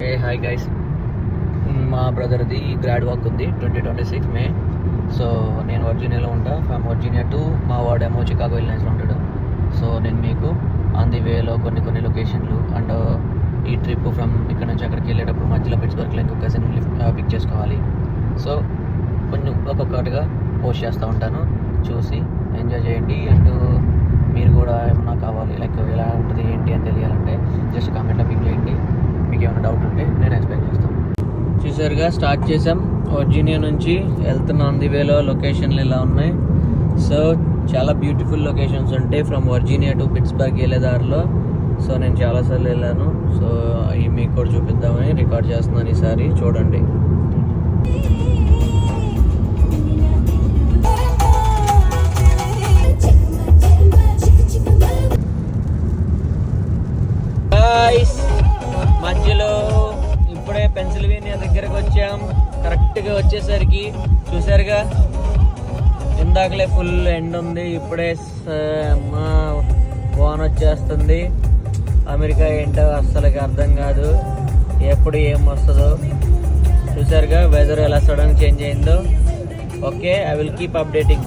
Hi guys, మా బ్రదర్ది grad walk ఉంది 2026 మే. So నేను వర్జీనియాలో ఉంటా. ఫ్రమ్ వర్జీనియా టు మా వాడేమో చికాగో ఇల్లినాయిస్లో ఉంటాడు. సో నేను మీకు ఆన్ ది వేలో కొన్ని లొకేషన్లు అండ్ ఈ ట్రిప్ ఫ్రమ్ ఇక్కడ నుంచి అక్కడికి వెళ్ళేటప్పుడు మధ్యలో పిట్స్బర్గ్లో ఇంకొక కజిన్ పిక్ చేసుకోవాలి. సో కొంచెం ఒక్కొక్కటిగా పోస్ట్ చేస్తూ ఉంటాను, చూసి ఎంజాయ్ చేయండి. అండ్ మీరు కూడా ఏమన్నా కావాలి, లైక్ ఎలా ఉంటుంది ఏంటి అని తెలియాలంటే జస్ట్ కామెంట్లో పిక్ చేయండి. మీకు ఏమైనా డౌట్ ఉంటే నేను ఎక్స్ప్లెయిన్ చేస్తాను. చూసారుగా స్టార్ట్ చేసాం. వర్జీనియా నుంచి వెళ్తున్న ఆన్ ది వేలో లొకేషన్లు ఇలా ఉన్నాయి. సో చాలా బ్యూటిఫుల్ లొకేషన్స్ ఉంటాయి ఫ్రమ్ వర్జీనియా టు పిట్స్బర్గ్ వెళ్ళే దారిలో. సో నేను చాలాసార్లు వెళ్ళాను. సో అవి మీకు కూడా చూపిద్దామని రికార్డ్ చేస్తున్నాను ఈసారి, చూడండి. మధ్యలో ఇప్పుడే పెన్సిల్వేనియా దగ్గరకు వచ్చాం. కరెక్ట్గా వచ్చేసరికి చూసారుగా ఇందాకలే ఫుల్ ఎండ్ ఉంది, ఇప్పుడే వాన్ వచ్చేస్తుంది. అమెరికా ఏంటో అస్సలకి అర్థం కాదు, ఎప్పుడు ఏం వస్తుందో. చూసారుగా వెదర్ ఎలా సడన్ చేంజ్ అయిందో. Okay, I will keep updating.